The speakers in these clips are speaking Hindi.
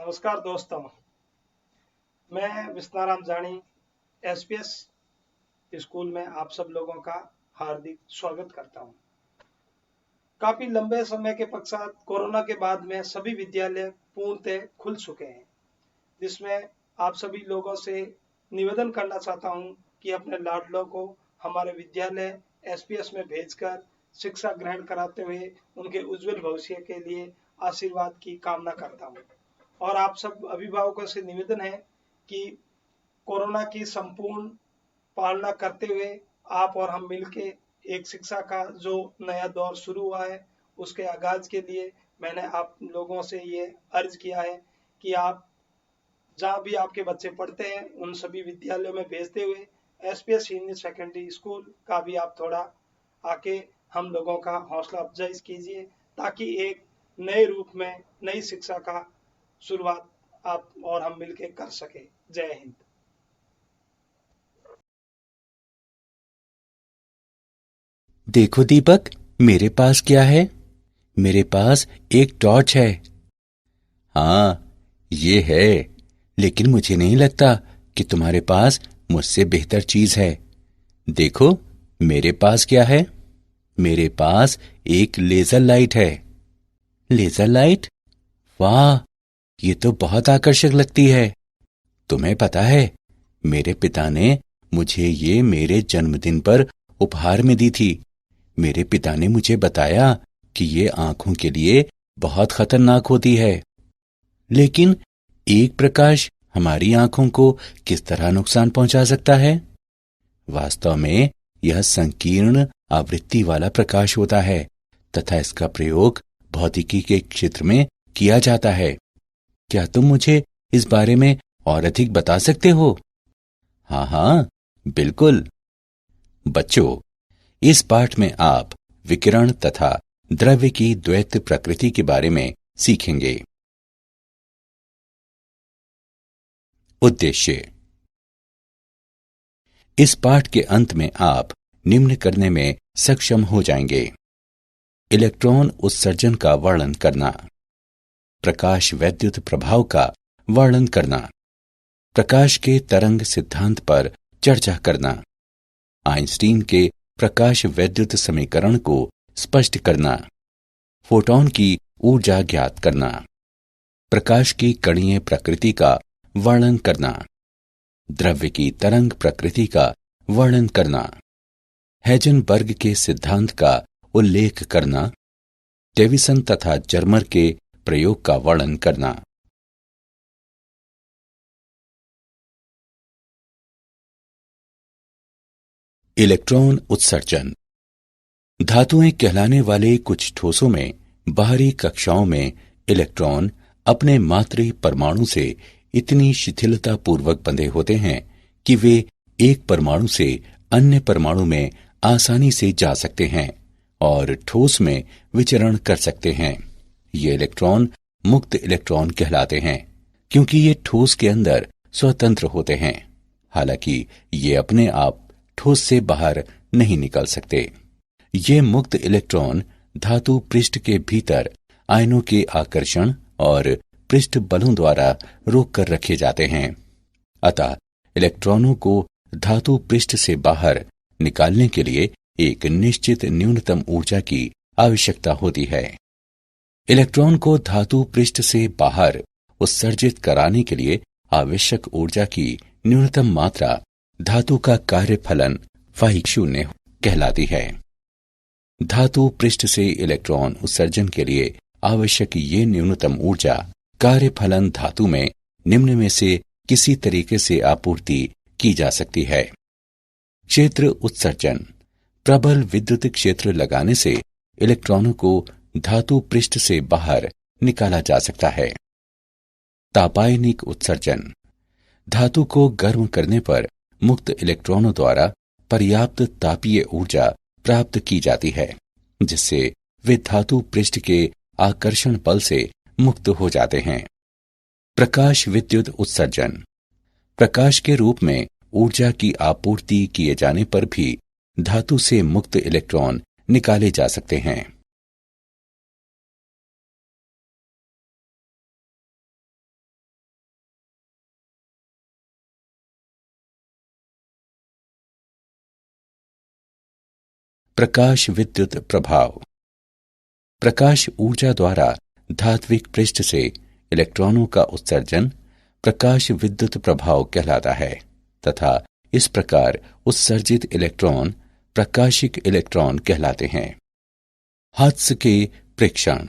नमस्कार दोस्तों, मैं विस्ताराम जानी एसपीएस स्कूल में आप सब लोगों का हार्दिक स्वागत करता हूं। काफी लंबे समय के पश्चात कोरोना के बाद में सभी विद्यालय पूर्णतः खुल चुके हैं, जिसमें आप सभी लोगों से निवेदन करना चाहता हूं कि अपने लाडलों को हमारे विद्यालय एसपीएस में भेजकर शिक्षा ग्रहण कराते हुए उनके उज्जवल भविष्य के लिए आशीर्वाद की कामना करता हूं। और आप सब अभिभावकों से निवेदन है कि कोरोना की संपूर्ण पालना करते हुए आप और हम मिलके एक शिक्षा का जो नया दौर शुरू हुआ है उसके आगाज के लिए मैंने आप लोगों से ये अर्ज किया है कि आप जहाँ भी आपके बच्चे पढ़ते हैं उन सभी विद्यालयों में भेजते हुए एसपीएस सीनियर सेकेंडरी स्कूल का भी आप थोड़ा आके हम लोगों का हौसला अफजाई कीजिए, ताकि एक नए रूप में नई शिक्षा का शुरुआत आप और हम मिलकर कर सके। जय हिंद। देखो दीपक, मेरे पास क्या है। मेरे पास एक टॉर्च है। हाँ, ये है, लेकिन मुझे नहीं लगता कि तुम्हारे पास मुझसे बेहतर चीज है। देखो, मेरे पास क्या है। मेरे पास एक लेजर लाइट है। Laser light? वाह, ये तो बहुत आकर्षक लगती है। तुम्हें पता है, मेरे पिता ने मुझे ये मेरे जन्मदिन पर उपहार में दी थी। मेरे पिता ने मुझे बताया कि ये आंखों के लिए बहुत खतरनाक होती है। लेकिन एक प्रकाश हमारी आंखों को किस तरह नुकसान पहुंचा सकता है? वास्तव में यह संकीर्ण आवृत्ति वाला प्रकाश होता है तथा इसका प्रयोग भौतिकी के क्षेत्र में किया जाता है। क्या तुम मुझे इस बारे में और अधिक बता सकते हो? हाँ हाँ, बिल्कुल। बच्चों, इस पाठ में आप विकिरण तथा द्रव्य की द्वैत प्रकृति के बारे में सीखेंगे। उद्देश्य: इस पाठ के अंत में आप निम्न करने में सक्षम हो जाएंगे: इलेक्ट्रॉन उत्सर्जन का वर्णन करना, प्रकाश वैद्युत प्रभाव का वर्णन करना, प्रकाश के तरंग सिद्धांत पर चर्चा करना, आइंस्टीन के प्रकाश वैद्युत समीकरण को स्पष्ट करना, फोटॉन की ऊर्जा ज्ञात करना, प्रकाश की कणीय प्रकृति का वर्णन करना, द्रव्य की तरंग प्रकृति का वर्णन करना, हेजनबर्ग के सिद्धांत का उल्लेख करना, डेविसन तथा जर्मर के प्रयोग का वर्णन करना। इलेक्ट्रॉन उत्सर्जन। धातुएं कहलाने वाले कुछ ठोसों में बाहरी कक्षाओं में इलेक्ट्रॉन अपने मातृ परमाणु से इतनी शिथिलता पूर्वक बंधे होते हैं कि वे एक परमाणु से अन्य परमाणु में आसानी से जा सकते हैं और ठोस में विचरण कर सकते हैं। ये इलेक्ट्रॉन मुक्त इलेक्ट्रॉन कहलाते हैं, क्योंकि ये ठोस के अंदर स्वतंत्र होते हैं। हालांकि ये अपने आप ठोस से बाहर नहीं निकल सकते। ये मुक्त इलेक्ट्रॉन धातु पृष्ठ के भीतर आयनों के आकर्षण और पृष्ठ बलों द्वारा रोक कर रखे जाते हैं। अतः इलेक्ट्रॉनों को धातु पृष्ठ से बाहर निकालने के लिए एक निश्चित न्यूनतम ऊर्जा की आवश्यकता होती है। इलेक्ट्रॉन को धातु पृष्ठ से बाहर उत्सर्जित कराने के लिए आवश्यक ऊर्जा की न्यूनतम मात्रा धातु का कार्यफलन φ0 कहलाती है। धातु पृष्ठ से इलेक्ट्रॉन उत्सर्जन के लिए आवश्यक ये न्यूनतम ऊर्जा कार्यफलन धातु में निम्न में से किसी तरीके से आपूर्ति की जा सकती है: क्षेत्र उत्सर्जन। प्रबल विद्युत क्षेत्र लगाने से इलेक्ट्रॉनों को धातु पृष्ठ से बाहर निकाला जा सकता है। तापायनिक उत्सर्जन। धातु को गर्म करने पर मुक्त इलेक्ट्रॉनों द्वारा पर्याप्त तापीय ऊर्जा प्राप्त की जाती है, जिससे वे धातु पृष्ठ के आकर्षण बल से मुक्त हो जाते हैं। प्रकाश विद्युत उत्सर्जन। प्रकाश के रूप में ऊर्जा की आपूर्ति किए जाने पर भी धातु से मुक्त इलेक्ट्रॉन निकाले जा सकते हैं। प्रकाश विद्युत प्रभाव। प्रकाश ऊर्जा द्वारा धात्विक पृष्ठ से इलेक्ट्रॉनों का उत्सर्जन प्रकाश विद्युत प्रभाव कहलाता है तथा इस प्रकार उत्सर्जित इलेक्ट्रॉन प्रकाशिक इलेक्ट्रॉन कहलाते हैं। हर्ट्ज के प्रेक्षण।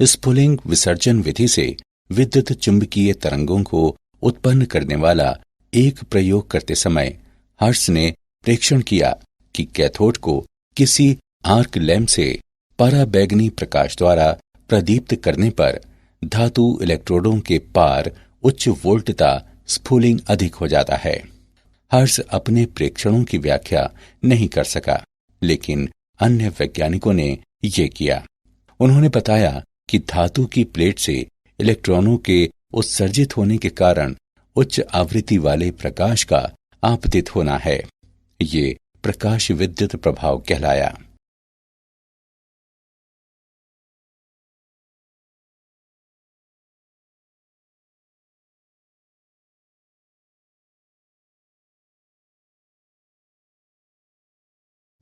स्फुलिंग विसर्जन विधि से विद्युत चुंबकीय तरंगों को उत्पन्न करने वाला एक प्रयोग करते समय हर्ट्ज ने प्रेक्षण किया कि कैथोड को किसी आर्क लैंप से पराबैंगनी प्रकाश द्वारा प्रदीप्त करने पर धातु इलेक्ट्रोडों के पार उच्च वोल्टता स्फुलिंग अधिक हो जाता है। हर्ट्ज अपने प्रेक्षणों की व्याख्या नहीं कर सका, लेकिन अन्य वैज्ञानिकों ने ये किया। उन्होंने बताया कि धातु की प्लेट से इलेक्ट्रॉनों के उत्सर्जित होने के कारण उच्च आवृत्ति वाले प्रकाश का आपतित होना है। ये प्रकाश विद्युत प्रभाव कहलाया।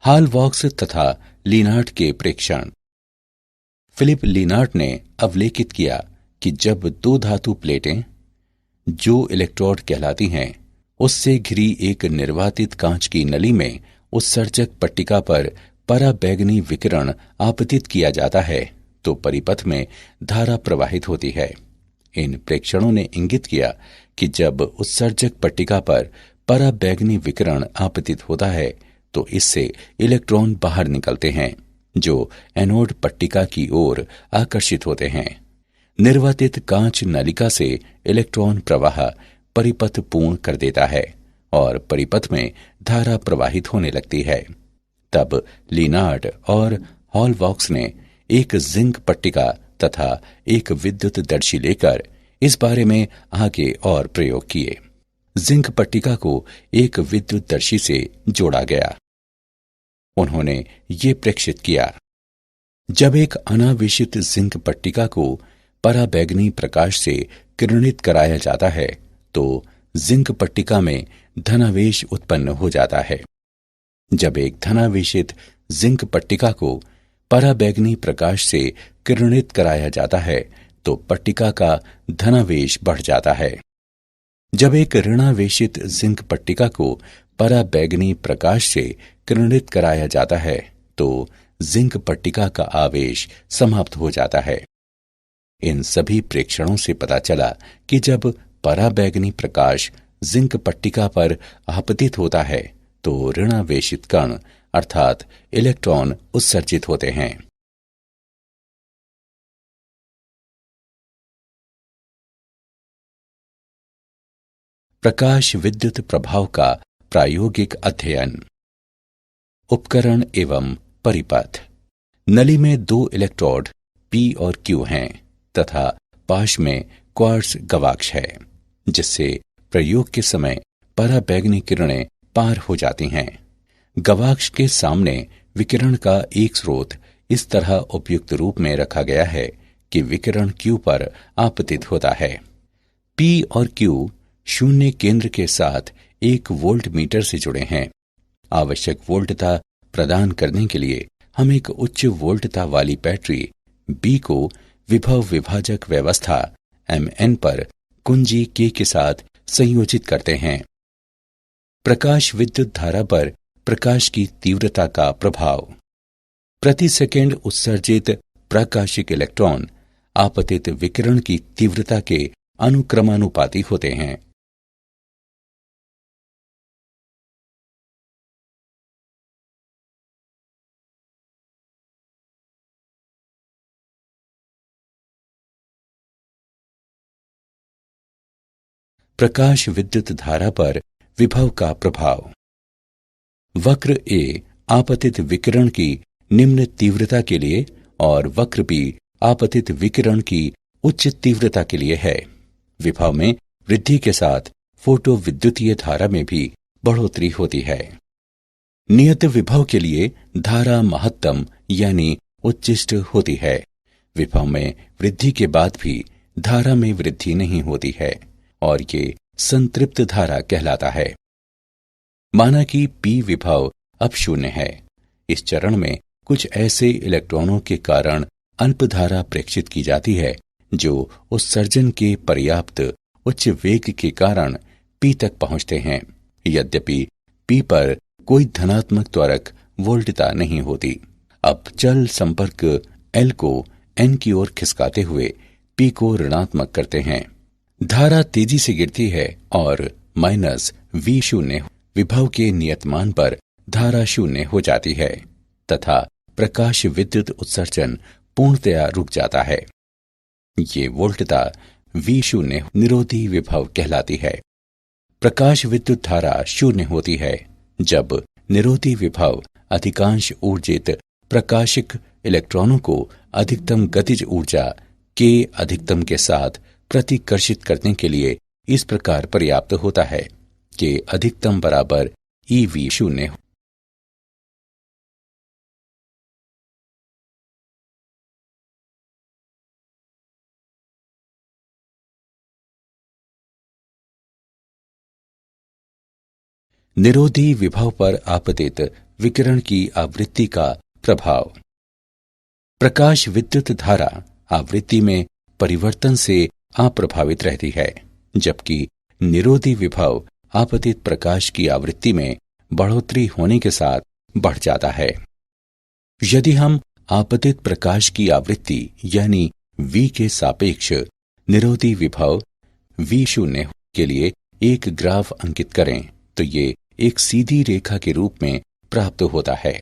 हॉल-वॉक्स तथा लिनार्ड के प्रेक्षण। फिलिप लिनार्ड ने अवलेखित किया कि जब दो धातु प्लेटें, जो इलेक्ट्रोड कहलाती हैं, उससे घिरी एक निर्वातित कांच की नली में उत्सर्जक पट्टिका पर पराबैंगनी विकिरण आपतित किया जाता है तो परिपथ में धारा प्रवाहित होती है। इन प्रेक्षणों ने इंगित किया कि जब उत्सर्जक पट्टिका पर पराबैंगनी विकिरण आपतित होता है तो इससे इलेक्ट्रॉन बाहर निकलते हैं जो एनोड पट्टिका की ओर आकर्षित होते हैं। निर्वातित कांच नलिका से इलेक्ट्रॉन प्रवाह परिपथ पूर्ण कर देता है और परिपथ में धारा प्रवाहित होने लगती है। तब लिनार्ड और हॉल-वॉक्स ने एक जिंक पट्टिका तथा एक विद्युत दर्शी लेकर इस बारे में आगे और प्रयोग किए। जिंक पट्टिका को एक विद्युत दर्शी से जोड़ा गया। उन्होंने ये प्रेक्षित किया, जब एक अनावेशित जिंक पट्टिका को पराबैंगनी प्रकाश से किरणित कराया जाता है तो जिंक पट्टिका में धनावेश उत्पन्न हो जाता है। जब एक धनावेशित जिंक पट्टिका को पराबैंगनी प्रकाश से किरणित कराया जाता है तो पट्टिका का धनावेश बढ़ जाता है। जब एक ऋणावेशित जिंक पट्टिका को पराबैंगनी प्रकाश से किरणित कराया जाता है तो जिंक पट्टिका का आवेश समाप्त हो जाता है। इन सभी प्रेक्षणों से पता चला कि जब पराबैंगनी प्रकाश जिंक पट्टिका पर आपतित होता है तो ऋणावेशित कण अर्थात इलेक्ट्रॉन उत्सर्जित होते हैं। प्रकाश विद्युत प्रभाव का प्रायोगिक अध्ययन। उपकरण एवं परिपथ। नली में दो इलेक्ट्रोड P और Q हैं तथा पाश में क्वार्ट्ज गवाक्ष है, जिससे प्रयोग के समय पराबैंगनी किरणें पार हो जाती हैं। गवाक्ष के सामने विकिरण का एक स्रोत इस तरह उपयुक्त रूप में रखा गया है कि विकिरण Q पर आपतित होता है। P और Q शून्य केंद्र के साथ एक वोल्ट मीटर से जुड़े हैं। आवश्यक वोल्टता प्रदान करने के लिए हम एक उच्च वोल्टता वाली बैटरी B को विभव विभाजक व्यवस्था Mn पर कुंजी K के साथ संयोजित करते हैं। प्रकाश विद्युत धारा पर प्रकाश की तीव्रता का प्रभाव। प्रति सेकंड उत्सर्जित प्रकाशिक इलेक्ट्रॉन आपतित विकिरण की तीव्रता के अनुक्रमानुपाती होते हैं। प्रकाश विद्युत धारा पर विभव का प्रभाव। वक्र A आपतित विकिरण की निम्न तीव्रता के लिए और वक्र B आपतित विकिरण की उच्च तीव्रता के लिए है। विभव में वृद्धि के साथ फोटो विद्युतीय धारा में भी बढ़ोतरी होती है। नियत विभव के लिए धारा महत्तम यानी उच्चिष्ट होती है। विभव में वृद्धि के बाद भी धारा में वृद्धि नहीं होती है और ये संतृप्त धारा कहलाता है। माना कि P विभव अब शून्य है, इस चरण में कुछ ऐसे इलेक्ट्रॉनों के कारण अल्पधारा प्रेक्षित की जाती है जो उत्सर्जन के पर्याप्त उच्च वेग के कारण P तक पहुंचते हैं। यद्यपि P पर कोई धनात्मक त्वरक वोल्टता नहीं होती। अब चल संपर्क L को N की ओर खिसकाते हुए P को ऋणात्मक करते हैं। धारा तेजी से गिरती है और -V0 विभव के नियतमान पर धारा शून्य हो जाती है तथा प्रकाश विद्युत उत्सर्जन पूर्णतया रुक जाता है। ये वोल्टता V0 निरोधी विभव कहलाती है। प्रकाश विद्युत धारा शून्य होती है जब निरोधी विभव अधिकांश ऊर्जित प्रकाशिक इलेक्ट्रॉनों को अधिकतम गतिज ऊर्जा के अधिकतम के साथ प्रतिकर्षित करने के लिए इस प्रकार पर्याप्त होता है कि अधिकतम बराबर eV0। निरोधी विभव पर आपतित विकिरण की आवृत्ति का प्रभाव। प्रकाश विद्युत धारा आवृत्ति में परिवर्तन से अप्रभावित रहती है, जबकि निरोधी विभव आपतित प्रकाश की आवृत्ति में बढ़ोतरी होने के साथ बढ़ जाता है। यदि हम आपतित प्रकाश की आवृत्ति यानी V के सापेक्ष निरोधी विभव V0 के लिए एक ग्राफ अंकित करें तो ये एक सीधी रेखा के रूप में प्राप्त होता है।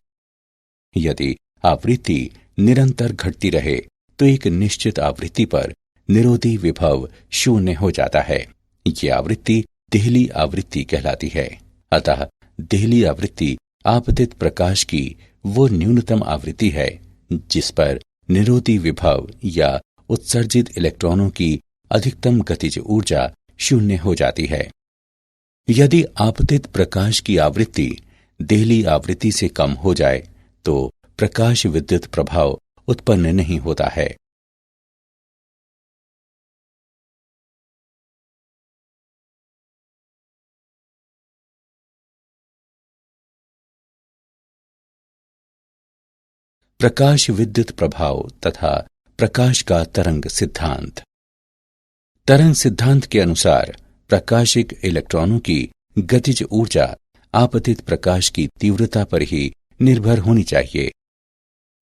यदि आवृत्ति निरंतर घटती रहे तो एक निश्चित आवृत्ति पर निरोधी विभव शून्य हो जाता है। ये आवृत्ति देहली आवृत्ति कहलाती है। अतः देहली आवृत्ति आपतित प्रकाश की वो न्यूनतम आवृत्ति है जिस पर निरोधी विभव या उत्सर्जित इलेक्ट्रॉनों की अधिकतम गतिज ऊर्जा शून्य हो जाती है। यदि आपतित प्रकाश की आवृत्ति देहली आवृत्ति से कम हो जाए तो प्रकाश विद्युत प्रभाव उत्पन्न नहीं होता है। प्रकाश विद्युत प्रभाव तथा प्रकाश का तरंग सिद्धांत। तरंग सिद्धांत के अनुसार प्रकाशिक इलेक्ट्रॉनों की गतिज ऊर्जा आपतित प्रकाश की तीव्रता पर ही निर्भर होनी चाहिए,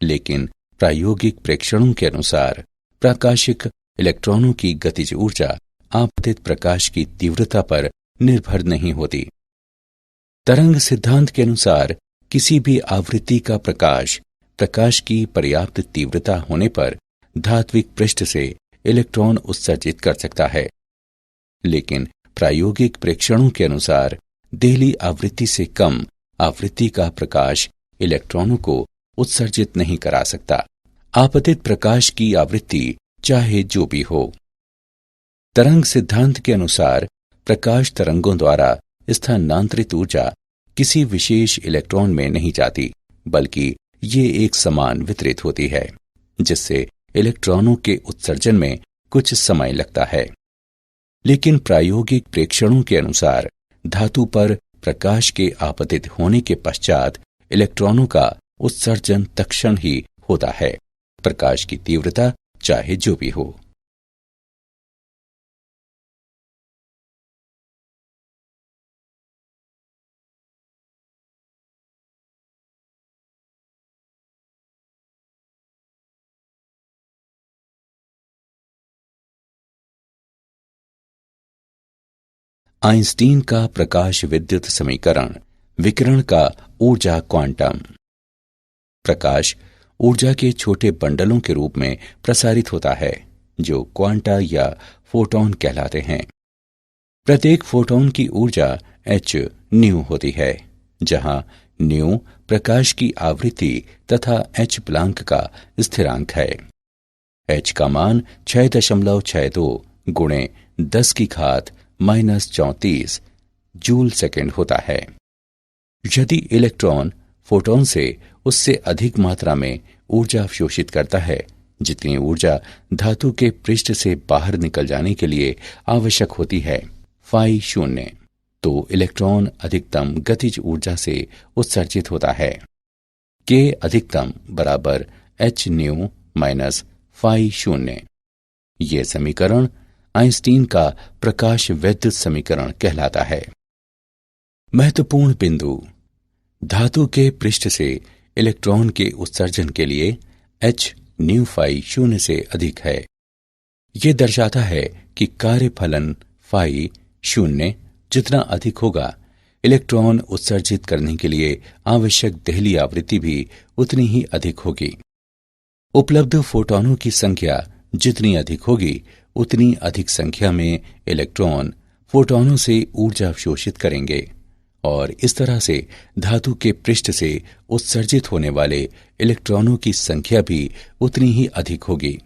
लेकिन प्रायोगिक प्रेक्षणों के अनुसार प्रकाशिक इलेक्ट्रॉनों की गतिज ऊर्जा आपतित प्रकाश की तीव्रता पर निर्भर नहीं होती। तरंग सिद्धांत के अनुसार किसी भी आवृत्ति का प्रकाश की पर्याप्त तीव्रता होने पर धात्विक पृष्ठ से इलेक्ट्रॉन उत्सर्जित कर सकता है, लेकिन प्रायोगिक प्रेक्षणों के अनुसार देहली आवृत्ति से कम आवृत्ति का प्रकाश इलेक्ट्रॉनों को उत्सर्जित नहीं करा सकता, आपतित प्रकाश की आवृत्ति चाहे जो भी हो। तरंग सिद्धांत के अनुसार प्रकाश तरंगों द्वारा स्थानांतरित ऊर्जा किसी विशेष इलेक्ट्रॉन में नहीं जाती, बल्कि ये एक समान वितरित होती है, जिससे इलेक्ट्रॉनों के उत्सर्जन में कुछ समय लगता है। लेकिन प्रायोगिक प्रेक्षणों के अनुसार धातु पर प्रकाश के आपतित होने के पश्चात इलेक्ट्रॉनों का उत्सर्जन तत्क्षण ही होता है, प्रकाश की तीव्रता चाहे जो भी हो। आइंस्टीन का प्रकाश विद्युत समीकरण, विकिरण का ऊर्जा क्वांटम। प्रकाश ऊर्जा के छोटे बंडलों के रूप में प्रसारित होता है जो क्वांटा या फोटॉन कहलाते हैं। प्रत्येक फोटॉन की ऊर्जा h न्यू होती है, जहां न्यू प्रकाश की आवृत्ति तथा h प्लांक का स्थिरांक है। h का मान 6.62 गुणे 10 की घात -34 जूल सेकेंड होता है। यदि इलेक्ट्रॉन फोटॉन से उससे अधिक मात्रा में ऊर्जा अवशोषित करता है, जितनी ऊर्जा धातु के पृष्ठ से बाहर निकल जाने के लिए आवश्यक होती है फाई 0, तो इलेक्ट्रॉन अधिकतम गतिज ऊर्जा से उत्सर्जित होता है। के अधिकतम बराबर एच न्यू माइनस फाई शून्य। यह समीकरण आइंस्टीन का प्रकाश वैद्युत समीकरण कहलाता है। महत्वपूर्ण बिंदु, धातु के पृष्ठ से इलेक्ट्रॉन के उत्सर्जन के लिए एच न्यू फाई शून्य से अधिक है। यह दर्शाता है कि कार्यफलन फाई शून्य जितना अधिक होगा, इलेक्ट्रॉन उत्सर्जित करने के लिए आवश्यक दहली आवृत्ति भी उतनी ही अधिक होगी। उपलब्ध फोटॉनों की संख्या जितनी अधिक होगी, उतनी अधिक संख्या में इलेक्ट्रॉन फोटॉनों से ऊर्जा अवशोषित करेंगे और इस तरह से धातु के पृष्ठ से उत्सर्जित होने वाले इलेक्ट्रॉनों की संख्या भी उतनी ही अधिक होगी।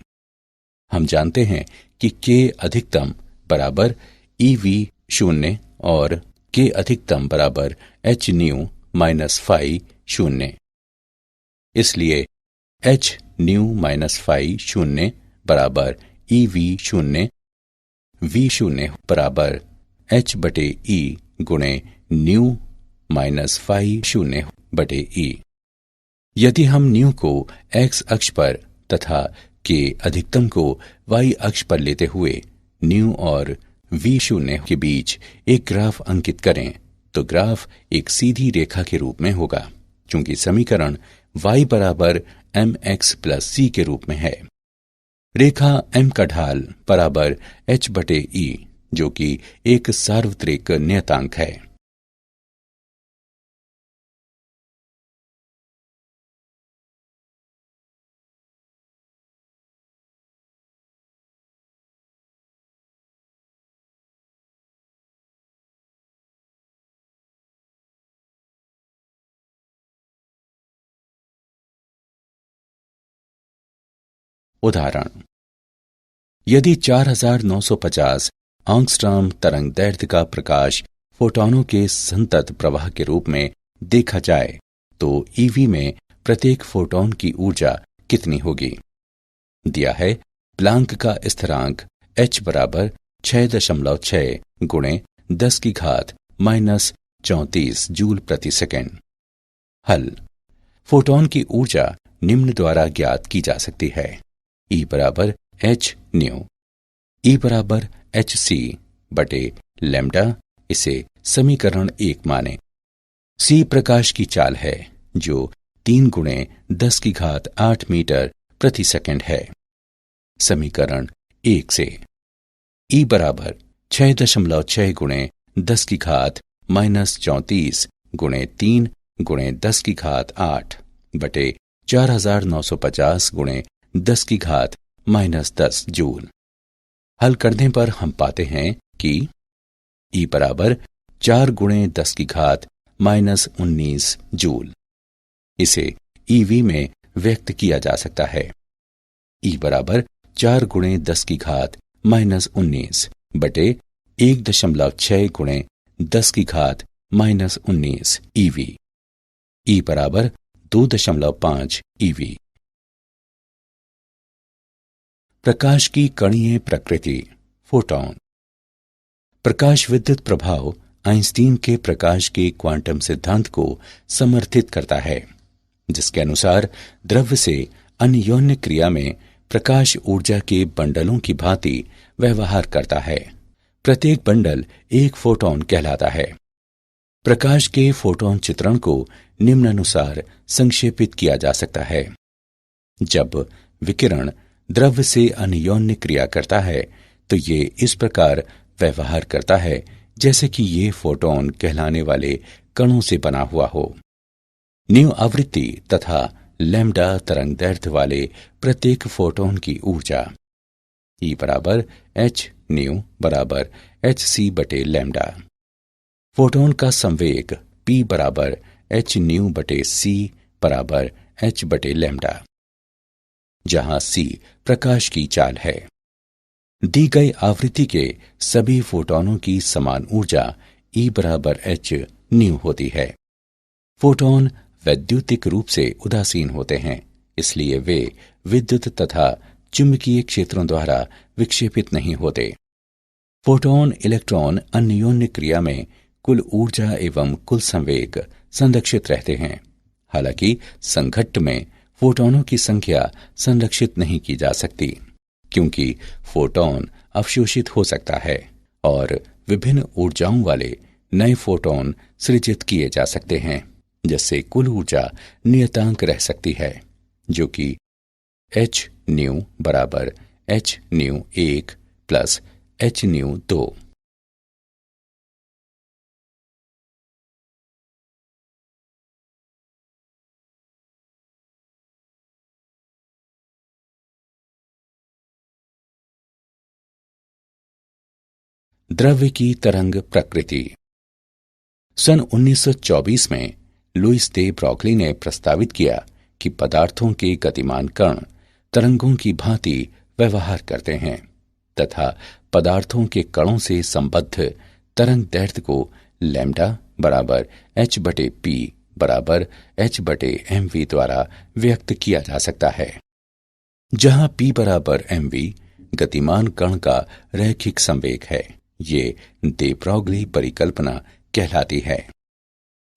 हम जानते हैं कि के अधिकतम बराबर ईवी शून्य और के अधिकतम बराबर एच न्यू माइनस फाई शून्य। इसलिए एच न्यू माइनस फाई शून्य बराबर ईवी शून्य, वी शून्य बराबर एच बटे ई गुणे न्यू माइनस फाई शून्य बटे ई। यदि हम न्यू को एक्स अक्ष पर तथा के अधिकतम को वाई अक्ष पर लेते हुए न्यू और वी शून्य के बीच एक ग्राफ अंकित करें तो ग्राफ एक सीधी रेखा के रूप में होगा, क्योंकि समीकरण y बराबर एम एक्स प्लस सी के रूप में है। रेखा m का ढाल बराबर h बटे ई, जो कि एक सार्वत्रिक नियतांक है। उदाहरण, यदि 4950 एंगस्ट्रॉम तरंग दैर्ध्य का प्रकाश फोटॉनों के संतत प्रवाह के रूप में देखा जाए तो ईवी में प्रत्येक फोटॉन की ऊर्जा कितनी होगी? दिया है प्लांक का स्थिरांक h बराबर 6.6 गुणे 10 की घात माइनस 34 जूल प्रति सेकेंड। हल, फोटॉन की ऊर्जा निम्न द्वारा ज्ञात की जा सकती है। E बराबर एच न्यू, E बराबर एच सी बटे लैम्डा, इसे समीकरण 1 माने। C प्रकाश की चाल है जो 3 गुणे 10 की घात 8 मीटर प्रति सेकंड है। समीकरण 1 से E बराबर 6.6 गुणे 10 की घात माइनस 34 गुणे 3 गुणे 10 की घात 8 बटे 4950 गुणे 10 की घात माइनस 10 जूल। हल करने पर हम पाते हैं कि E बराबर 4 गुणे 10 की घात माइनस 19 जूल। इसे ईवी में व्यक्त किया जा सकता है। E बराबर 4 गुणे 10 की घात माइनस 19 बटे 1.6 गुणे 10 की घात माइनस 19 ईवी। E बराबर 2.5 ईवी। प्रकाश की कणीय प्रकृति, फोटॉन। प्रकाश विद्युत प्रभाव आइंस्टीन के प्रकाश के क्वांटम सिद्धांत को समर्थित करता है, जिसके अनुसार द्रव्य से अन्योन्य क्रिया में प्रकाश ऊर्जा के बंडलों की भांति व्यवहार करता है। प्रत्येक बंडल एक फोटॉन कहलाता है। प्रकाश के फोटॉन चित्रण को निम्नानुसार संक्षेपित किया जा सकता है। जब विकिरण द्रव्य से अन्योन्य क्रिया करता है तो ये इस प्रकार व्यवहार करता है जैसे कि ये फोटॉन कहलाने वाले कणों से बना हुआ हो। न्यू आवृत्ति तथा लैम्डा तरंग दैर्ध्य वाले प्रत्येक फोटॉन की ऊर्जा E बराबर एच न्यू बराबर एच सी बटे लैम्डा। फोटॉन का संवेग P बराबर एच न्यू बटे सी बराबर एच बटे लैम्डा, जहां C प्रकाश की चाल है। दी गई आवृत्ति के सभी फोटॉनों की समान ऊर्जा E बराबर एच न्यू होती है। फोटॉन वैद्युतिक रूप से उदासीन होते हैं, इसलिए वे विद्युत तथा चुंबकीय क्षेत्रों द्वारा विक्षेपित नहीं होते। फोटॉन इलेक्ट्रॉन अन्योन्य क्रिया में कुल ऊर्जा एवं कुल संवेग संरक्षित रहते हैं। हालांकि संघट्ट में फोटॉनों की संख्या संरक्षित नहीं की जा सकती, क्योंकि फोटॉन अवशोषित हो सकता है और विभिन्न ऊर्जाओं वाले नए फोटॉन सृजित किए जा सकते हैं, जिससे कुल ऊर्जा नियतांक रह सकती है, जो कि h न्यू बराबर h new 1 plus h new 2। द्रव्य की तरंग प्रकृति। सन 1924 में लुईस दे ब्रॉगली ने प्रस्तावित किया कि पदार्थों के गतिमान कण तरंगों की भांति व्यवहार करते हैं तथा पदार्थों के कणों से संबद्ध तरंग दैर्ध्य को लैम्डा बराबर h/p बराबर h/mv द्वारा व्यक्त किया जा सकता है, जहां p बराबर mv गतिमान कण का रैखिक संवेग है। ये दे ब्रॉगली परिकल्पना कहलाती है।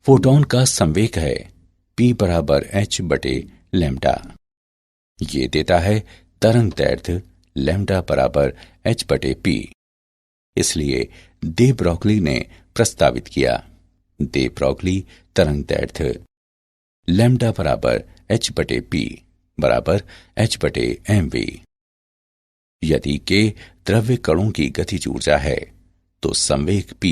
फोटॉन का संवेग है p बराबर h/लैम्डा। ये देता है तरंग दैर्ध्य लैम्डा बराबर h/p। इसलिए दे ब्रॉगली ने प्रस्तावित किया दे ब्रॉगली तरंग दैर्ध्य लैम्डा बराबर h/p बराबर h/mv। यदि k द्रव्य कणों की गतिज ऊर्जा है तो संवेग p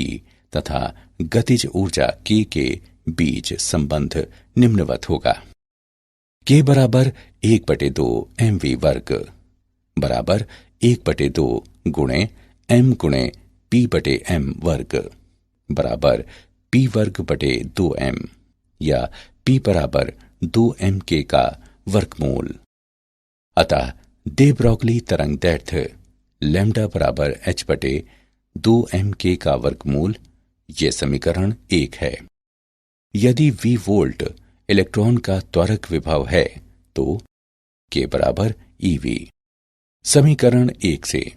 तथा गतिज ऊर्जा k के बीच संबंध निम्नवत होगा। k बराबर 1/2 mv वर्ग बराबर 1/2 गुणे m गुणे p/m वर्ग बराबर p वर्ग बटे 2m या p बराबर 2mk का वर्गमूल। अतः दे ब्रॉगली तरंग दैर्ध्य लैम्डा बराबर h/2mk का वर्गमूल, ये समीकरण 1 है। यदि v वोल्ट इलेक्ट्रॉन का त्वरक विभव है तो k बराबर ev। समीकरण 1 से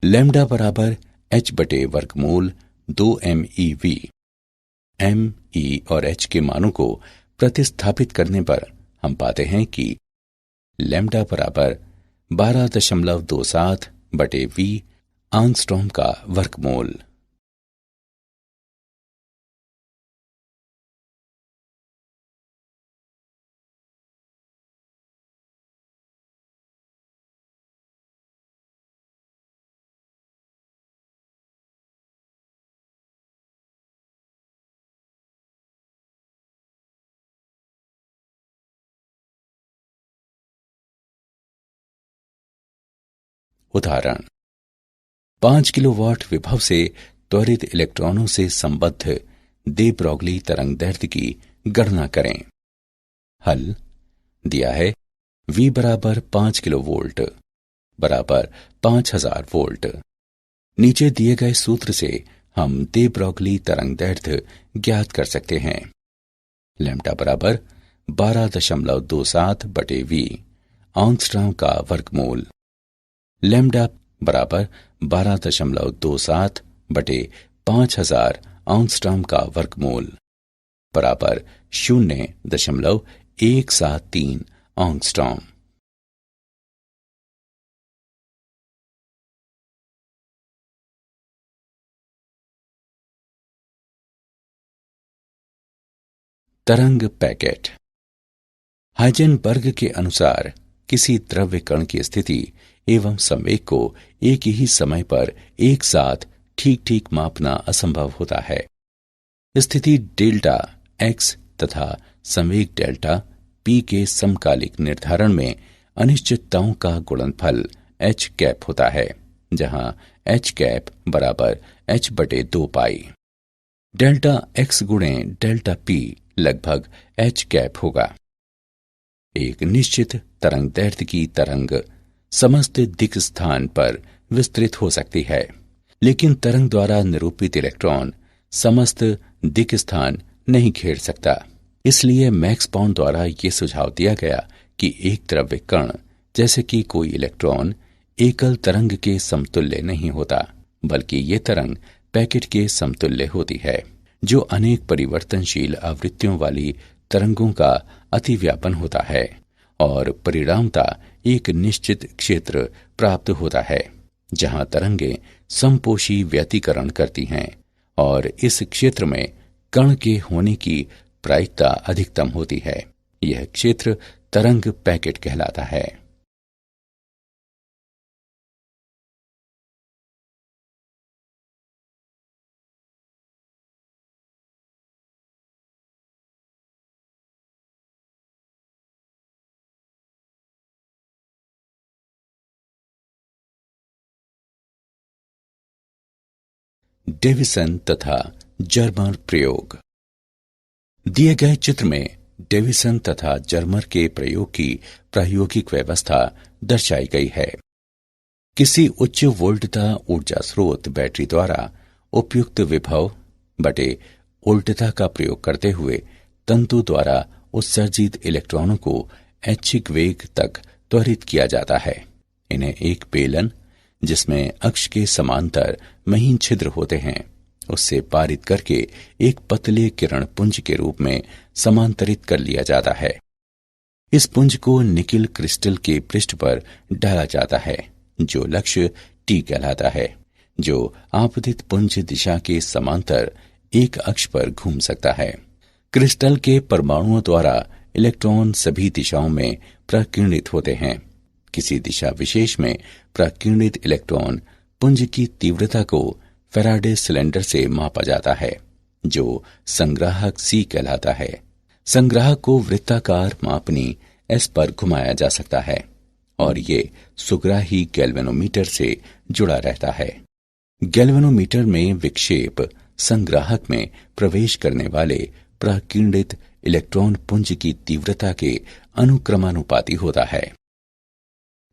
लैम्डा बराबर h/वर्गमूल 2mev। m, e और h के मानों को प्रतिस्थापित करने पर हम पाते हैं कि लैम्डा बराबर 12.27 बटे v आंगस्ट्रॉम का वर्गमूल। उदाहरण 5 किलोवाट विभव से त्वरित इलेक्ट्रॉनों से संबद्ध दे ब्रॉगली तरंग दैर्ध्य की गणना करें। हल दिया है V बराबर 5 किलोवोल्ट बराबर 5000 वोल्ट। नीचे दिए गए सूत्र से हम दे ब्रॉगली तरंग दैर्ध्य ज्ञात कर सकते हैं। लैम्डा बराबर 12.27 बटे V आंगस्ट्रॉम का वर्गमूल। लैम्डा बराबर 12.27 बटे 5000 आंगस्ट्रॉम का वर्गमूल बराबर 0.173 आंगस्ट्रॉम। तरंग पैकेट। हाइजेनबर्ग के अनुसार किसी द्रव्य कण की स्थिति एवं संवेग को एक ही समय पर एक साथ ठीक ठीक मापना असंभव होता है। स्थिति डेल्टा x तथा संवेग डेल्टा p के समकालिक निर्धारण में अनिश्चितताओं का गुणनफल h कैप होता है, जहां h कैप बराबर h/2 पाई। डेल्टा x गुणे डेल्टा p लगभग h कैप होगा। एक निश्चित तरंग दैर्ध्य की तरंग समस्त दिक् स्थान पर विस्तृत हो सकती है, लेकिन तरंग द्वारा निरूपित इलेक्ट्रॉन समस्त दिक् स्थान नहीं घेर सकता। इसलिए मैक्स बॉर्न द्वारा ये सुझाव दिया गया कि एक द्रव्य कण जैसे कि कोई इलेक्ट्रॉन एकल तरंग के समतुल्य नहीं होता, बल्कि ये तरंग पैकेट के समतुल्य होती है, जो अनेक परिवर्तनशील आवृत्तियों वाली तरंगों का अतिव्यापन होता है और परिणामतः एक निश्चित क्षेत्र प्राप्त होता है जहां तरंगें समपोषी व्यतिकरण करती हैं और इस क्षेत्र में कण के होने की प्रायिकता अधिकतम होती है। यह क्षेत्र तरंग पैकेट कहलाता है। डेविसन तथा जर्मर प्रयोग। दिए गए चित्र में डेविसन तथा जर्मर के प्रयोग की प्रायोगिक व्यवस्था दर्शाई गई है। किसी उच्च वोल्टता ऊर्जा स्रोत बैटरी द्वारा उपयुक्त विभव बटे उल्टता का प्रयोग करते हुए तंतु द्वारा उत्सर्जित इलेक्ट्रॉनों को ऐच्छिक वेग तक त्वरित किया जाता है। इन्हें एक बेलन जिसमें अक्ष के समांतर महीन छिद्र होते हैं उससे पारित करके एक पतले किरण पुंज के रूप में समांतरित कर लिया जाता है। इस पुंज को निकिल क्रिस्टल के पृष्ठ पर डाला जाता है जो लक्ष्य टी कहलाता है, जो आपतित पुंज दिशा के समांतर एक अक्ष पर घूम सकता है। क्रिस्टल के परमाणुओं द्वारा इलेक्ट्रॉन सभी दिशाओं में प्रकीर्णित होते हैं। किसी दिशा विशेष में प्रकीर्णित इलेक्ट्रॉन पुंज की तीव्रता को फैराडे सिलेंडर से मापा जाता है जो संग्राहक सी कहलाता है। संग्राहक को वृत्ताकार मापनी एस पर घुमाया जा सकता है और ये सुग्राही गैल्वेनोमीटर से जुड़ा रहता है। गैल्वेनोमीटर में विक्षेप संग्राहक में प्रवेश करने वाले प्रकीर्णित इलेक्ट्रॉन पुंज की तीव्रता के अनुक्रमानुपाती होता है।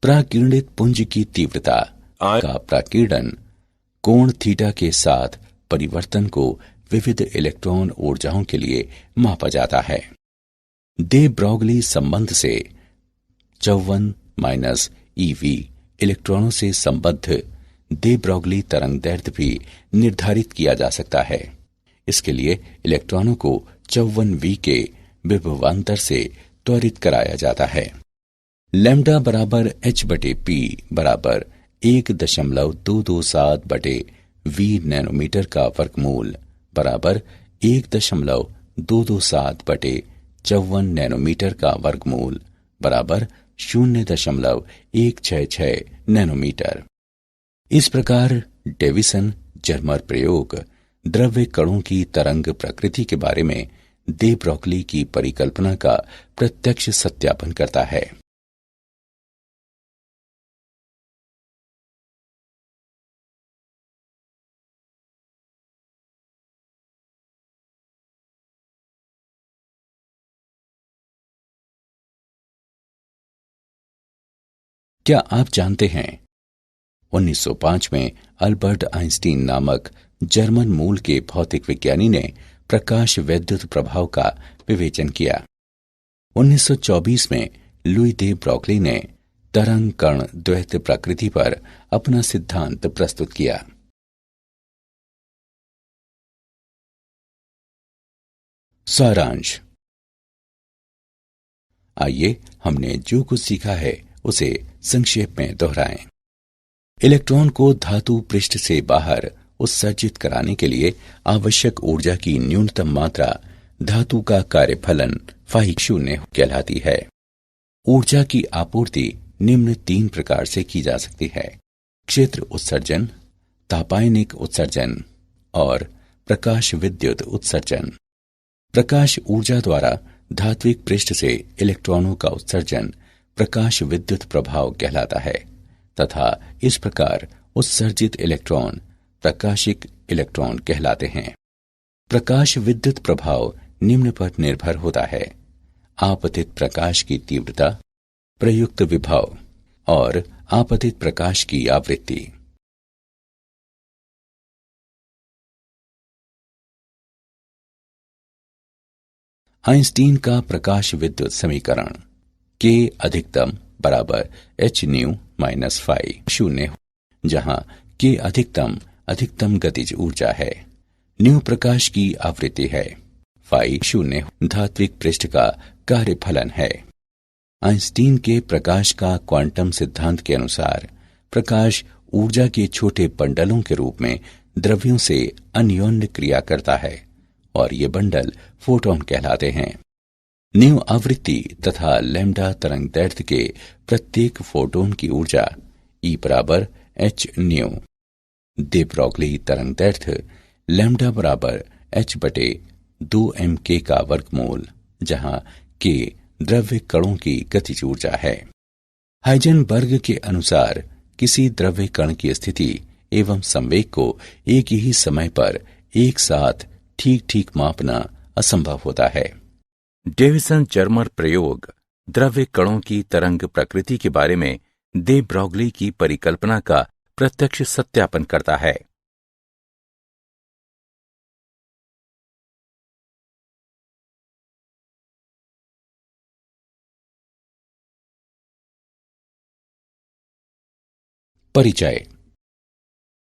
प्रकीर्णित पुंज की तीव्रता का प्रकीर्णन कोण थीटा के साथ परिवर्तन को विविध इलेक्ट्रॉन ऊर्जाओं के लिए मापा जाता है। दे ब्रॉगली संबंध से 54 ईवी इलेक्ट्रॉनों से संबद्ध दे ब्रॉगली तरंग दैर्ध्य भी निर्धारित किया जा सकता है। इसके लिए इलेक्ट्रॉनों को 54V के विभवांतर से त्वरित कराया जाता है। लैम्डा बराबर h बटे पी बराबर 1.227 बटे V नैनोमीटर का वर्गमूल बराबर 1.227 बटे 54 नैनोमीटर का वर्गमूल बराबर 0.166 नैनोमीटर। इस प्रकार डेविसन जर्मर प्रयोग द्रव्य कणों की तरंग प्रकृति के बारे में दे ब्रॉगली की परिकल्पना का प्रत्यक्ष सत्यापन करता है। क्या आप जानते हैं 1905 में अल्बर्ट आइंस्टीन नामक जर्मन मूल के भौतिक विज्ञानी ने प्रकाश वैद्युत प्रभाव का विवेचन किया। 1924 में लुई दे ब्रॉगली ने तरंग कण द्वैत प्रकृति पर अपना सिद्धांत प्रस्तुत किया। सारांश। आइए हमने जो कुछ सीखा है उसे संक्षेप में दोहराएं। इलेक्ट्रॉन को धातु पृष्ठ से बाहर उत्सर्जित कराने के लिए आवश्यक ऊर्जा की न्यूनतम मात्रा धातु का कार्यफलन फाई 0 कहलाती है। ऊर्जा की आपूर्ति निम्न 3 प्रकार से की जा सकती है: क्षेत्र उत्सर्जन, तापायनिक उत्सर्जन और प्रकाश विद्युत उत्सर्जन। प्रकाश ऊर्जा द्वारा धात्विक पृष्ठ से इलेक्ट्रॉनों का उत्सर्जन प्रकाश विद्युत प्रभाव कहलाता है तथा इस प्रकार उत्सर्जित इलेक्ट्रॉन प्रकाशिक इलेक्ट्रॉन कहलाते हैं। प्रकाश विद्युत प्रभाव निम्न पर निर्भर होता है: आपतित प्रकाश की तीव्रता, प्रयुक्त विभव और आपतित प्रकाश की आवृत्ति। आइंस्टीन का प्रकाश विद्युत समीकरण K अधिकतम बराबर h न्यू माइनस फाई 0, जहां K अधिकतम गतिज ऊर्जा है, न्यू प्रकाश की आवृत्ति है, पाई शून्य धात्विक पृष्ठ का कार्यफलन है। आइंस्टीन के प्रकाश का क्वांटम सिद्धांत के अनुसार प्रकाश ऊर्जा के छोटे बंडलों के रूप में द्रव्यों से अन्योन्य क्रिया करता है और ये बंडल फोटॉन कहलाते हैं। न्यू आवृत्ति तथा लैम्डा तरंग दैर्ध्य के प्रत्येक फोटोन की ऊर्जा E बराबर h न्यू। दे ब्रॉगली तरंग दैर्ध्य लैम्डा बराबर h बटे 2m_k का वर्गमूल, जहां k द्रव्य कणों की गतिज ऊर्जा है। हाइजेनबर्ग के अनुसार किसी द्रव्य कण की स्थिति एवं संवेग को एक ही समय पर एक साथ ठीक ठीक मापना असंभव होता है। डेविसन जर्मर प्रयोग द्रव्य कणों की तरंग प्रकृति के बारे में दे ब्रॉगली की परिकल्पना का प्रत्यक्ष सत्यापन करता है। परिचय।